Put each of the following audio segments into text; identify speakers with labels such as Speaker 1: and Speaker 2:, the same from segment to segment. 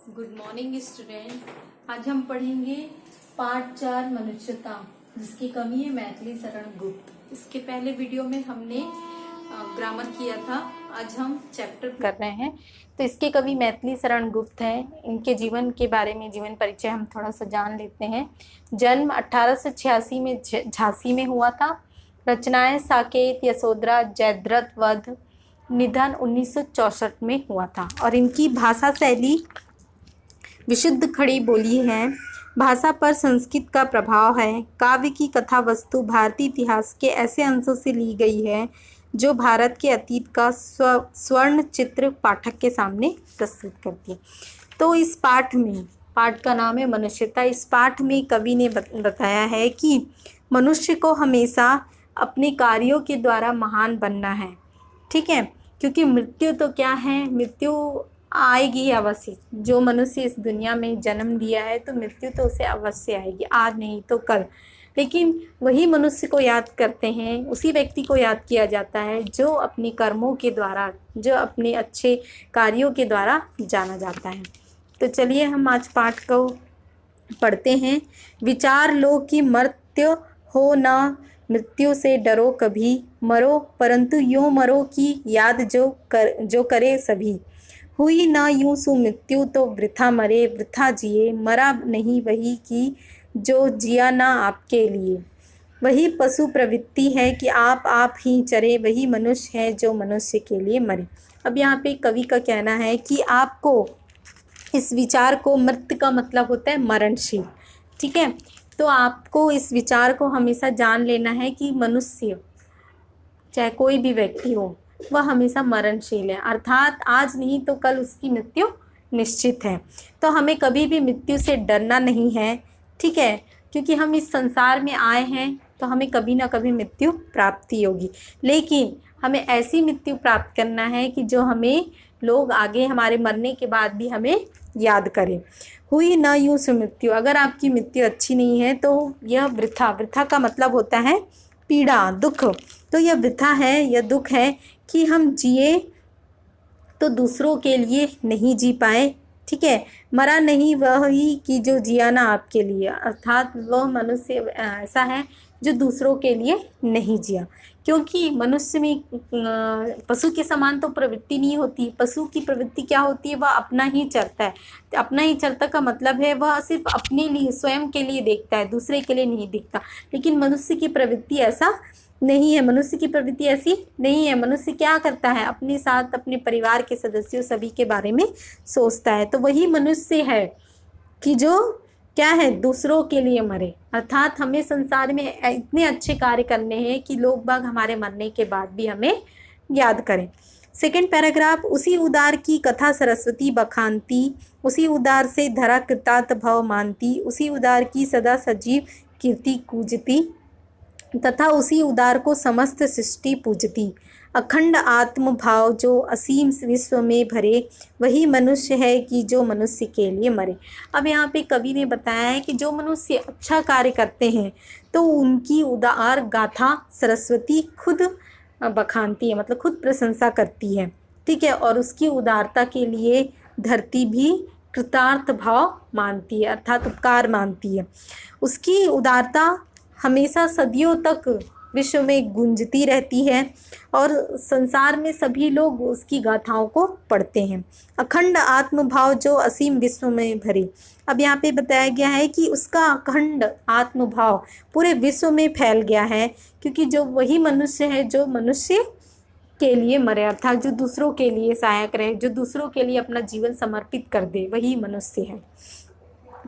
Speaker 1: Good morning student. आज हम पढ़ेंगे पार्ट 4 मनुष्यता, जिसकी कवि है मैथिली शरण गुप्त। इसके पहले वीडियो में हमने ग्रामर किया था। आज हम चैप्टर कर रहे हैं। तो इसके कवि मैथिली शरण गुप्त हैं। इनके जीवन के बारे में, जीवन परिचय हम थोड़ा सा जान लेते हैं। जन्म 1886 में झांसी में हुआ था। रचनाएं साकेत, यशोधरा, जयद्रथ वध। निधन 1964 में हुआ था। और इनकी भाषा शैली विशुद्ध खड़ी बोली है। भाषा पर संस्कृत का प्रभाव है। काव्य की कथा वस्तु भारतीय इतिहास के ऐसे अंशों से ली गई है जो भारत के अतीत का स्वर्ण चित्र पाठक के सामने प्रस्तुत करती है। तो इस पाठ का नाम है मनुष्यता। इस पाठ में कवि ने बताया है कि मनुष्य को हमेशा अपने कार्यों के द्वारा महान बनना है। ठीक है, क्योंकि मृत्यु तो क्या है, मृत्यु आएगी अवश्य। जो मनुष्य इस दुनिया में जन्म लिया है तो मृत्यु तो उसे अवश्य आएगी, आज नहीं तो कल। लेकिन वही मनुष्य को याद करते हैं, उसी व्यक्ति को याद किया जाता है जो अपने कर्मों के द्वारा, जो अपने अच्छे कार्यों के द्वारा जाना जाता है। तो चलिए हम आज पाठ को पढ़ते हैं। विचार लो कि मर्त्य हो ना, मृत्यु से डरो कभी। मरो परंतु यूँ मरो कि याद जो करे सभी। हुई ना यूँ सु मृत्यु तो वृथा मरे, वृथा जिए। मरा नहीं वही कि जो जिया ना आपके लिए। वही पशु प्रवृत्ति है कि आप ही चरे, वही मनुष्य है जो मनुष्य के लिए मरे। अब यहाँ पे कवि का कहना है कि आपको इस विचार को, मृत्यु का मतलब होता है मरणशील, ठीक है, तो आपको इस विचार को हमेशा जान लेना है कि मनुष्य, चाहे कोई भी व्यक्ति हो, वह हमेशा मरणशील है। अर्थात आज नहीं तो कल उसकी मृत्यु निश्चित है। तो हमें कभी भी मृत्यु से डरना नहीं है, ठीक है, क्योंकि हम इस संसार में आए हैं तो हमें कभी ना कभी मृत्यु प्राप्ति होगी। लेकिन हमें ऐसी मृत्यु प्राप्त करना है कि जो हमें लोग आगे हमारे मरने के बाद भी हमें याद करें। हुई ना यूँ सु मृत्यु, अगर आपकी मृत्यु अच्छी नहीं है तो यह वृथा का मतलब होता है पीड़ा, दुख। तो यह वृथा है, यह दुख है कि हम जिए तो दूसरों के लिए नहीं जी पाए, ठीक है। मरा नहीं वही कि जो जिया ना आपके लिए, अर्थात वह मनुष्य ऐसा है जो दूसरों के लिए नहीं जिया। क्योंकि मनुष्य में पशु के समान तो प्रवृत्ति नहीं होती। पशु की प्रवृत्ति क्या होती है, वह अपना ही चरता है। अपना ही चरता का मतलब है वह सिर्फ अपने लिए, स्वयं के लिए देखता है, दूसरे के लिए नहीं देखता। लेकिन मनुष्य की प्रवृत्ति ऐसा नहीं है, मनुष्य की प्रवृत्ति ऐसी नहीं है। मनुष्य क्या करता है, अपने साथ अपने परिवार के सदस्यों सभी के बारे में सोचता है। तो वही मनुष्य है कि जो क्या है, दूसरों के लिए मरे। अर्थात हमें संसार में इतने अच्छे कार्य करने हैं कि लोग बाग हमारे मरने के बाद भी हमें याद करें। सेकंड पैराग्राफ, उसी उदार की कथा सरस्वती बखानती, उसी उदार से धरा कृतार्थ भव मानती, उसी उदार की सदा सजीव कीर्ति कूजती, तथा उसी उदार को समस्त सृष्टि पूजती। अखंड आत्म भाव जो असीम विश्व में भरे, वही मनुष्य है कि जो मनुष्य के लिए मरे। अब यहाँ पे कवि ने बताया है कि जो मनुष्य अच्छा कार्य करते हैं तो उनकी उदार गाथा सरस्वती खुद बखानती है, मतलब खुद प्रशंसा करती है, ठीक है। और उसकी उदारता के लिए धरती भी कृतार्थ भाव मानती है, अर्थात उपकार मानती है। उसकी उदारता हमेशा सदियों तक विश्व में गूंजती रहती है और संसार में सभी लोग उसकी गाथाओं को पढ़ते हैं। अखंड आत्मभाव जो असीम विश्व में भरे। अब यहाँ पे बताया गया है कि उसका अखंड आत्मभाव पूरे विश्व में फैल गया है, क्योंकि जो वही मनुष्य है जो मनुष्य के लिए मरे, अर्थात जो दूसरों के लिए सहायक रहे, जो दूसरों के लिए अपना जीवन समर्पित कर दे, वही मनुष्य है।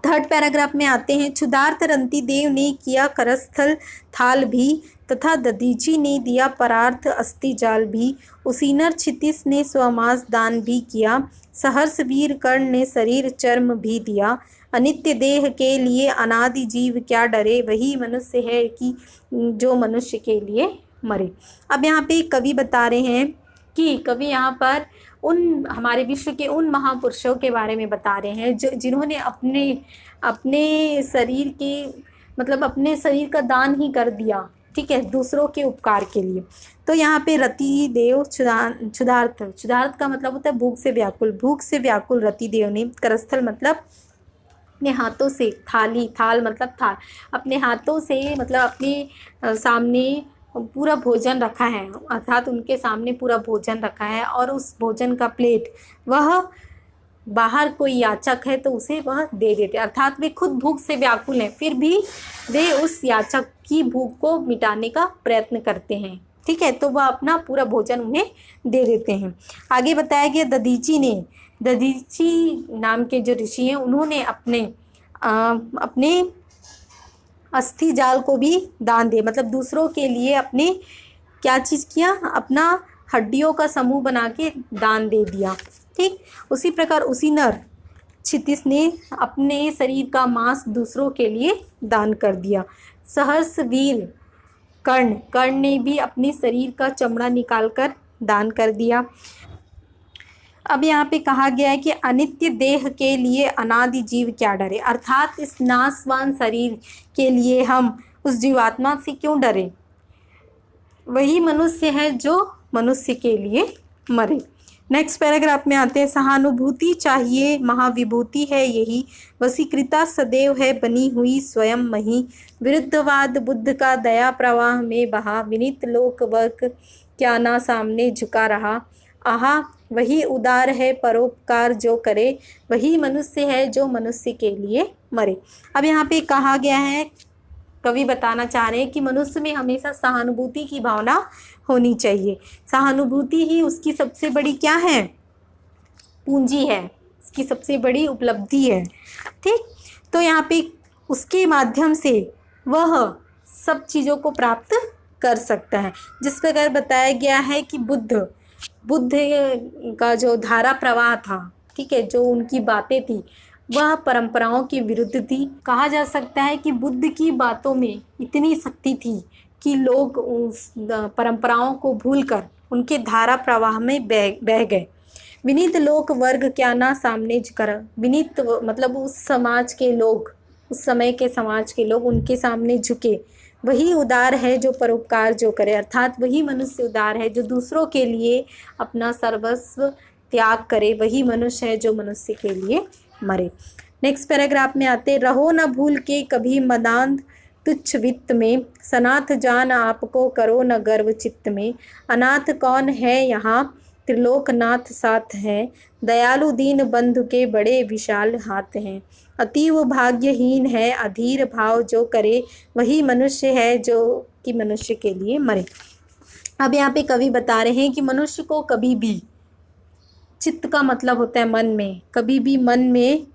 Speaker 1: थर्ड पैराग्राफ में आते हैं। क्षुधार्त रंती देव ने किया करस्थल थाल भी, तथा दधीची ने दिया परार्थ अस्थि जाल भी। उसीनर क्षितिज ने स्वमास दान भी किया, सहर्ष वीर कर्ण ने शरीर चर्म भी दिया। अनित्य देह के लिए अनादि जीव क्या डरे, वही मनुष्य है कि जो मनुष्य के लिए मरे। अब यहाँ पे कवि बता रहे हैं कि कवि यहाँ पर उन हमारे विश्व के उन महापुरुषों के बारे में बता रहे हैं जो जिन्होंने अपने शरीर के, मतलब अपने शरीर का दान ही कर दिया,
Speaker 2: ठीक है, दूसरों के उपकार के लिए। तो यहाँ पे रति देव क्षुधार्थ, क्षुधार्थ का मतलब होता है भूख से व्याकुल, भूख से व्याकुल रति देव ने, करस्थल मतलब अपने हाथों से, थाली, थाल मतलब थाल, अपने हाथों से मतलब अपने सामने पूरा भोजन रखा है, अर्थात उनके सामने पूरा भोजन रखा है और उस भोजन का प्लेट वह बाहर कोई याचक है तो उसे वह दे देते, अर्थात वे खुद भूख से व्याकुल हैं फिर भी वे उस याचक की भूख को मिटाने का प्रयत्न करते हैं, ठीक है, तो वह अपना पूरा भोजन उन्हें दे देते हैं। आगे बताया गया दधीची ने, दधीची नाम के जो ऋषि हैं उन्होंने अपने अस्थि जाल को भी दान दिए, मतलब दूसरों के लिए अपने क्या चीज़ किया, अपना हड्डियों का समूह बना के दान दे दिया, ठीक। उसी प्रकार उसी नर क्षितिज ने अपने शरीर का मांस दूसरों के लिए दान कर दिया। सहर्ष वीर कर्ण ने भी अपने शरीर का चमड़ा निकालकर दान कर दिया। अब यहाँ पे कहा गया है कि अनित्य देह के लिए अनादि जीव क्या डरे, अर्थात इस नाशवान शरीर के लिए हम उस जीवात्मा से क्यों डरे, वही मनुष्य है जो मनुष्य के लिए मरे। नेक्स्ट पैराग्राफ में आते हैं, सहानुभूति चाहिए महाविभूति है यही, वशीकृता सदैव है बनी हुई स्वयं मही, विरुद्धवाद बुद्ध का दया प्रवाह में बहा, विनीत लोक वर्ग क्या ना सामने झुका रहा, आहा वही उदार है परोपकार जो करे, वही मनुष्य है जो मनुष्य के लिए मरे। अब यहाँ पे कहा गया है, कवि बताना चाह रहे हैं कि मनुष्य में हमेशा सहानुभूति की भावना होनी चाहिए, सहानुभूति ही उसकी सबसे बड़ी क्या है, पूंजी है, उसकी सबसे बड़ी उपलब्धि है, ठीक। तो यहाँ पे उसके माध्यम से वह सब चीज़ों को प्राप्त कर सकता है। जिस प्रकार बताया गया है कि बुद्ध का जो धारा प्रवाह था, ठीक है, जो उनकी बातें थी वह परंपराओं के विरुद्ध थी। कहा जा सकता है कि बुद्ध की बातों में इतनी शक्ति थी कि लोग उस परंपराओं को भूलकर उनके धारा प्रवाह में बह गए। विनीत लोक वर्ग क्या ना सामने कर, विनीत मतलब उस समाज के लोग, उस समय के समाज के लोग उनके सामने झुके, वही उदार है जो परोपकार जो करे, अर्थात वही मनुष्य उदार है जो दूसरों के लिए अपना सर्वस्व त्याग करे, वही मनुष्य है जो मनुष्य के लिए मरे। नेक्स्ट पैराग्राफ में आते, रहो न भूल के कभी मदांध तुच्छ वित्त में, सनाथ जान आपको करो न गर्व चित्त में, अनाथ कौन है यहाँ त्रिलोकनाथ साथ हैं, दयालु दीन बंधु के बड़े विशाल हाथ हैं, अतीव भाग्यहीन है अधीर भाव जो करे, वही मनुष्य है जो कि मनुष्य के लिए मरे। अब यहाँ पे कवि बता रहे हैं कि मनुष्य को कभी भी, चित्त का मतलब होता है मन में, कभी भी मन में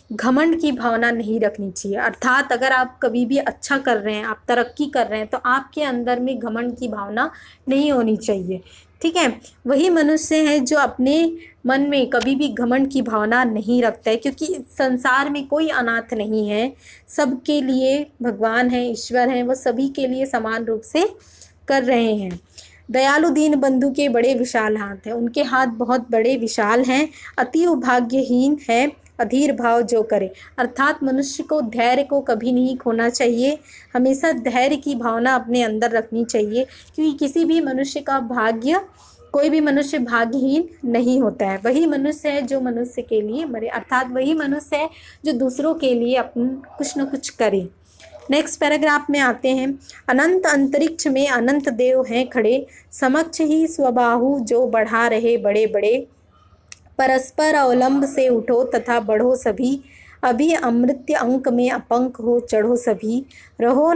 Speaker 2: घमंड की भावना नहीं रखनी चाहिए, अर्थात अगर आप कभी भी अच्छा कर रहे हैं, आप तरक्की कर रहे हैं तो आपके अंदर में घमंड की भावना नहीं होनी चाहिए, ठीक है। वही मनुष्य है जो अपने मन में कभी भी घमंड की भावना नहीं रखता है, क्योंकि संसार में कोई अनाथ नहीं है, सबके लिए भगवान है, ईश्वर है, वह सभी के लिए समान रूप से कर रहे हैं। दयालु दीन बंधु के बड़े विशाल हाथ हैं, उनके हाथ बहुत बड़े विशाल हैं। अति भाग्यहीन है अधीर भाव जो करे, अर्थात मनुष्य को धैर्य को कभी नहीं खोना चाहिए, हमेशा धैर्य की भावना अपने अंदर रखनी चाहिए, क्योंकि किसी भी मनुष्य का भाग्य, कोई भी मनुष्य भाग्यहीन नहीं होता है। वही मनुष्य है जो मनुष्य के लिए मरे, अर्थात वही मनुष्य है जो दूसरों के लिए कुछ न कुछ करे। नेक्स्ट पैराग्राफ में आते हैं, अनंत अंतरिक्ष में अनंत देव हैं खड़े, समक्ष ही स्वबाहु जो बढ़ा रहे बड़े बड़े, परस्पर अवलंब से उठो तथा बढ़ो सभी, अभी अमृत्य अंक में अपंक हो चढ़ो सभी, रहो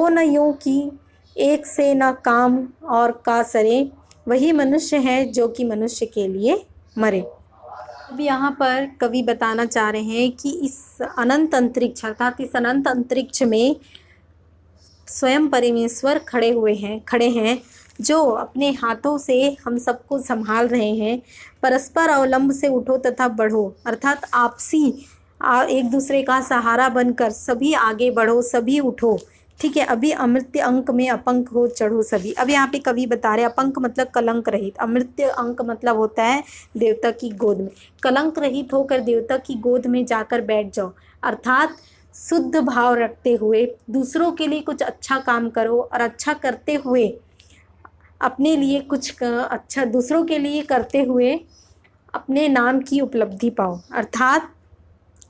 Speaker 2: न यूं कि एक से न काम और का सरे, वही मनुष्य है जो कि मनुष्य के लिए मरे। अब यहाँ पर कवि बताना चाह रहे हैं कि इस अनंत अंतरिक्ष, अर्थात इस अनंत अंतरिक्ष में स्वयं परमेश्वर खड़े हैं जो अपने हाथों से हम सबको संभाल रहे हैं। परस्पर अवलंब से उठो तथा बढ़ो, अर्थात आपसी एक दूसरे का सहारा बनकर सभी आगे बढ़ो, सभी उठो, ठीक है। अभी अमृत्य अंक में अपंक हो चढ़ो सभी। अब यहाँ पे कवि बता रहे हैं, अपंक मतलब कलंक रहित, अमृत्य अंक मतलब होता है देवता की गोद में, कलंक रहित होकर देवता की गोद में जाकर बैठ जाओ, अर्थात शुद्ध भाव रखते हुए दूसरों के लिए कुछ अच्छा काम करो और अच्छा करते हुए अपने लिए कुछ अच्छा दूसरों के लिए करते हुए अपने नाम की उपलब्धि पाओ। अर्थात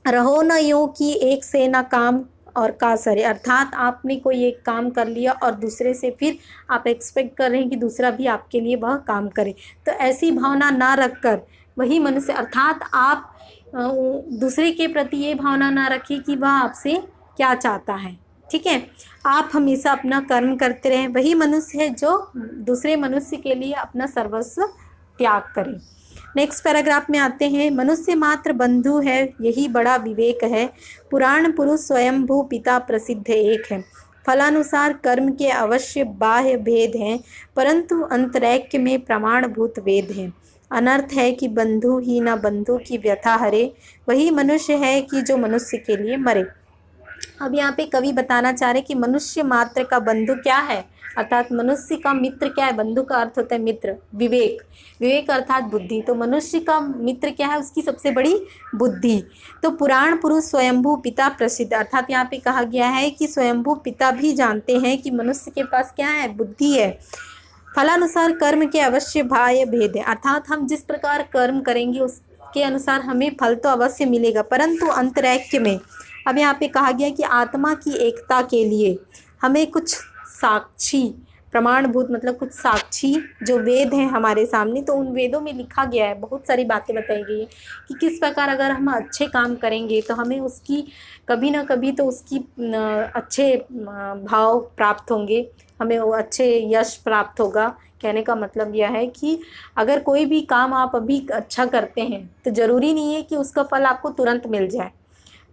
Speaker 2: रहो न यूँ कि एक से ना काम और का सरे, अर्थात आपने कोई एक काम कर लिया और दूसरे से फिर आप एक्सपेक्ट कर रहे हैं कि दूसरा भी आपके लिए वह काम करे। तो ऐसी भावना ना रखकर वही मनुष्य, अर्थात आप दूसरे के प्रति ये भावना ना रखें कि वह आपसे क्या चाहता है। ठीक है, आप हमेशा अपना कर्म करते रहें। वही मनुष्य है जो दूसरे मनुष्य के लिए अपना सर्वस्व त्याग करे। नेक्स्ट पैराग्राफ में आते हैं। मनुष्य मात्र बंधु है, यही बड़ा विवेक है। पुराण पुरुष स्वयंभू पिता प्रसिद्ध एक है। फलानुसार कर्म के अवश्य बाह्य भेद हैं, परंतु अंतरैक्य में प्रमाणभूत वेद हैं। अनर्थ है कि बंधु ही न बंधु की व्यथा हरे, वही मनुष्य है कि जो मनुष्य के लिए मरे। अब यहाँ पे कवि बताना चाह रहे कि मनुष्य मात्र का बंधु क्या है, अर्थात मनुष्य का मित्र क्या है। बंधु का अर्थ होता है मित्र, विवेक, विवेक अर्थात बुद्धि। तो मनुष्य का मित्र क्या है, उसकी सबसे बड़ी बुद्धि। तो पुराण पुरुष स्वयंभू पिता प्रसिद्ध, अर्थात यहाँ पे कहा गया है कि स्वयंभू पिता भी जानते हैं कि मनुष्य के पास क्या है, बुद्धि है। फलानुसार कर्म के अवश्य बाह्य भेद है, अर्थात हम जिस प्रकार कर्म करेंगे उसके अनुसार हमें फल तो अवश्य मिलेगा, परंतु अंतरैक्य में। अब यहाँ पे कहा गया कि आत्मा की एकता के लिए हमें कुछ साक्षी, प्रमाणभूत मतलब कुछ साक्षी जो वेद हैं हमारे सामने, तो उन वेदों में लिखा गया है, बहुत सारी बातें बताई गई है कि किस प्रकार अगर हम अच्छे काम करेंगे तो हमें उसकी कभी ना कभी तो उसकी अच्छे भाव प्राप्त होंगे, हमें वो अच्छे यश प्राप्त होगा। कहने का मतलब यह है कि अगर कोई भी काम आप अभी अच्छा करते हैं तो ज़रूरी नहीं है कि उसका फल आपको तुरंत मिल जाए,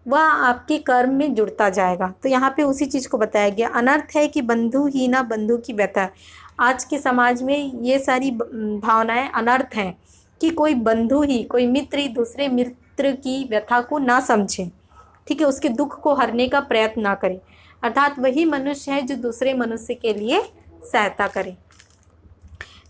Speaker 2: वह आपके कर्म में जुड़ता जाएगा। तो यहाँ पे उसी चीज़ को बताया गया। अनर्थ है कि बंधु ही ना बंधु की व्यथा। आज के समाज में ये सारी भावनाएं अनर्थ हैं कि कोई बंधु ही, कोई मित्र ही दूसरे मित्र की व्यथा को ना समझे, ठीक है, उसके दुख को हरने का प्रयत्न ना करे। अर्थात वही मनुष्य है जो दूसरे मनुष्य के लिए सहायता करे।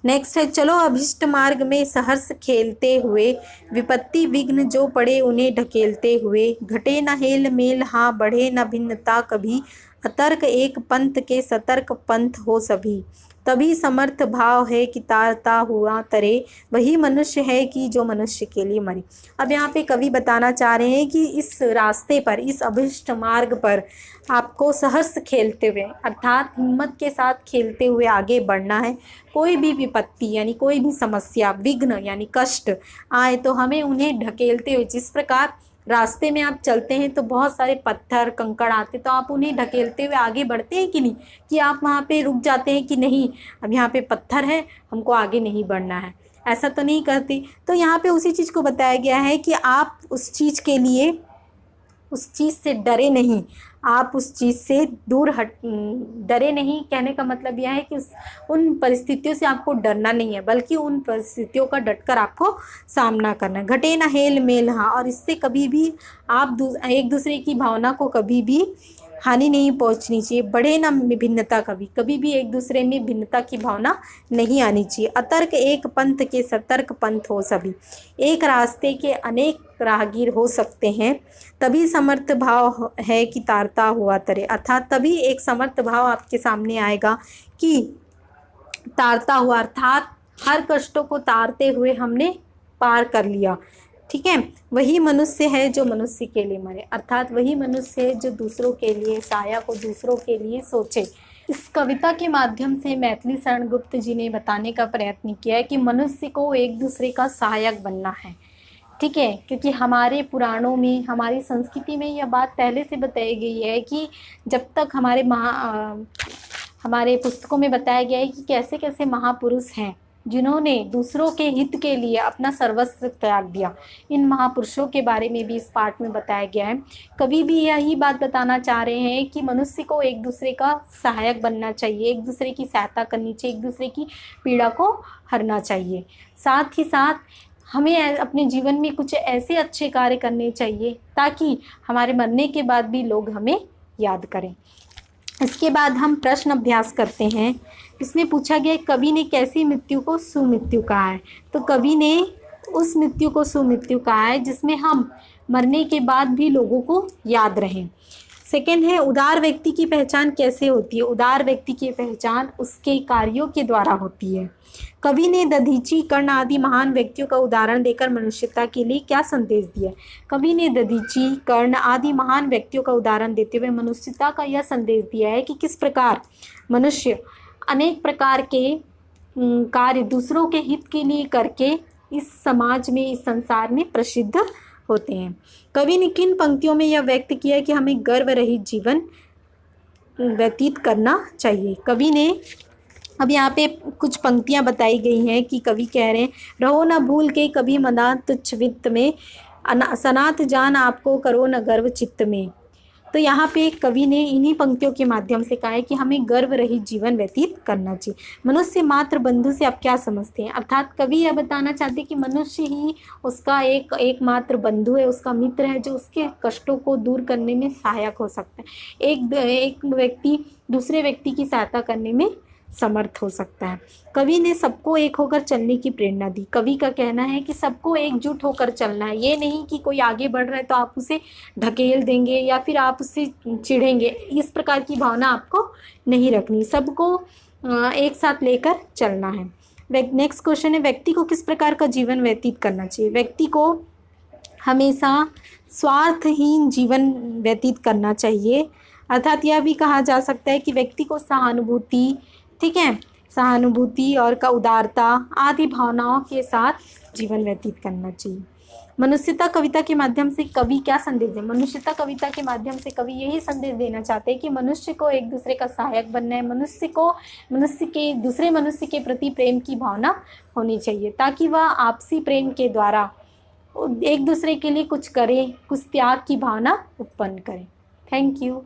Speaker 2: नेक्स्ट है, चलो अभिष्ट मार्ग में सहर्ष खेलते हुए, विपत्ति विघ्न जो पड़े उन्हें ढकेलते हुए। घटे न हेल मेल हाँ बढ़े न भिन्नता कभी, अतर्क एक पंथ के सतर्क पंथ हो सभी। तभी समर्थ भाव है कि तारता हुआ तरे, वही मनुष्य है कि जो मनुष्य के लिए मरे। अब यहाँ पे कवि बताना चाह रहे हैं कि इस रास्ते पर, इस अभिष्ट मार्ग पर आपको सहर्ष खेलते हुए, अर्थात हिम्मत के साथ खेलते हुए आगे बढ़ना है। कोई भी विपत्ति यानी कोई भी समस्या, विघ्न यानी कष्ट आए तो हमें उन्हें ढकेलते हुए, जिस प्रकार रास्ते में आप चलते हैं तो बहुत सारे पत्थर कंकड़ आते, तो आप उन्हें ढकेलते हुए आगे बढ़ते हैं कि नहीं, कि आप वहाँ पे रुक जाते हैं कि नहीं अब यहाँ पे पत्थर है हमको आगे नहीं बढ़ना है, ऐसा तो नहीं करते। तो यहाँ पे उसी चीज़ को बताया गया है कि आप उस चीज़ के लिए, उस चीज़ से डरे नहीं, आप उस चीज़ से दूर डरे नहीं। कहने का मतलब यह है कि उन परिस्थितियों से आपको डरना नहीं है, बल्कि उन परिस्थितियों का डटकर आपको सामना करना है। घटे ना हेल मेल हाँ, और इससे कभी भी आप एक दूसरे की भावना को कभी भी हानि नहीं पहुंचनी चाहिए। बढ़े ना भिन्नता कभी, कभी भी एक दूसरे में भिन्नता की भावना नहीं आनी चाहिए। अतर्क एक पंथ के सतर्क पंथ हो सभी, एक रास्ते के अनेक राहगीर हो सकते हैं। तभी समर्थ भाव है कि तारता हुआ तरे, अर्थात तभी एक समर्थ भाव आपके सामने आएगा कि तारता हुआ, अर्थात हर कष्टों को तारते हुए हमने पार कर लिया। ठीक है, वही मनुष्य है जो मनुष्य के लिए मरे, अर्थात वही मनुष्य है जो दूसरों के लिए सहायक हो, दूसरों के लिए सोचे। इस कविता के माध्यम से मैथिली शरण गुप्त जी ने बताने का प्रयत्न किया है कि मनुष्य को एक दूसरे का सहायक बनना है। ठीक है, क्योंकि हमारे पुराणों में, हमारी संस्कृति में यह बात पहले से बताई गई है कि जब तक हमारे पुस्तकों में बताया गया है कि कैसे कैसे महापुरुष हैं जिन्होंने दूसरों के हित के लिए अपना सर्वस्व त्याग दिया। इन महापुरुषों के बारे में भी इस पाठ में बताया गया है। कभी भी यही बात बताना चाह रहे हैं कि मनुष्य को एक दूसरे का सहायक बनना चाहिए, एक दूसरे की सहायता करनी चाहिए, एक दूसरे की पीड़ा को हरना चाहिए। साथ ही साथ हमें अपने जीवन में कुछ ऐसे अच्छे कार्य करने चाहिए ताकि हमारे मरने के बाद भी लोग हमें याद करें। इसके बाद हम प्रश्न अभ्यास करते हैं। इसमें पूछा गया कवि ने कैसी मृत्यु को सुमृत्यु कहा है। तो कवि ने उस मृत्यु को सुमृत्यु कहा है जिसमें हम मरने के बाद भी लोगों को याद रहें। सेकंड है उदार व्यक्ति की पहचान कैसे होती है। उदार व्यक्ति की पहचान उसके कार्यों के द्वारा होती है। कवि ने दधीची, कर्ण आदि महान व्यक्तियों का उदाहरण देकर मनुष्यता के लिए क्या संदेश दिया। कवि ने दधीची, कर्ण आदि महान व्यक्तियों का उदाहरण देते हुए मनुष्यता का यह संदेश दिया है कि किस प्रकार मनुष्य अनेक प्रकार के कार्य दूसरों के हित के लिए करके इस समाज में, इस संसार में प्रसिद्ध होते हैं। कवि ने किन पंक्तियों में यह व्यक्त किया है कि हमें गर्व रहित जीवन व्यतीत करना चाहिए। कवि ने अब यहाँ पे कुछ पंक्तियाँ बताई गई हैं कि कवि कह रहे हैं, रहो न भूल के कभी मना तुच्छ वित्त में, सनात जान आपको करो न गर्व चित्त में। तो यहाँ पे कवि ने इन्हीं पंक्तियों के माध्यम से कहा है कि हमें गर्व रहित जीवन व्यतीत करना चाहिए। मनुष्य मात्र बंधु से आप क्या समझते हैं। अर्थात कवि यह बताना चाहते हैं कि मनुष्य ही उसका एकमात्र बंधु है, उसका मित्र है, जो उसके कष्टों को दूर करने में सहायक हो सकता है। एक व्यक्ति दूसरे व्यक्ति की सहायता करने में समर्थ हो सकता है। कवि ने सबको एक होकर चलने की प्रेरणा दी। कवि का कहना है कि सबको एकजुट होकर चलना है। ये नहीं कि कोई आगे बढ़ रहा है तो आप उसे ढकेल देंगे या फिर आप उससे चिढ़ेंगे, इस प्रकार की भावना आपको नहीं रखनी। सबको एक साथ लेकर चलना है। नेक्स्ट क्वेश्चन है, व्यक्ति को किस प्रकार का जीवन व्यतीत करना चाहिए। व्यक्ति को हमेशा स्वार्थहीन जीवन व्यतीत करना चाहिए। अर्थात यह भी कहा जा सकता है कि व्यक्ति को सहानुभूति, ठीक है, सहानुभूति और का उदारता आदि भावनाओं के साथ जीवन व्यतीत करना चाहिए। मनुष्यता कविता के माध्यम से कवि क्या संदेश दे। मनुष्यता कविता के माध्यम से कवि यही संदेश देना चाहते हैं कि मनुष्य को एक दूसरे का सहायक बनना है। मनुष्य के दूसरे मनुष्य के प्रति प्रेम की भावना होनी चाहिए, ताकि वह आपसी प्रेम के द्वारा एक दूसरे के लिए कुछ करे, कुछ त्याग की भावना उत्पन्न करे। Thank you.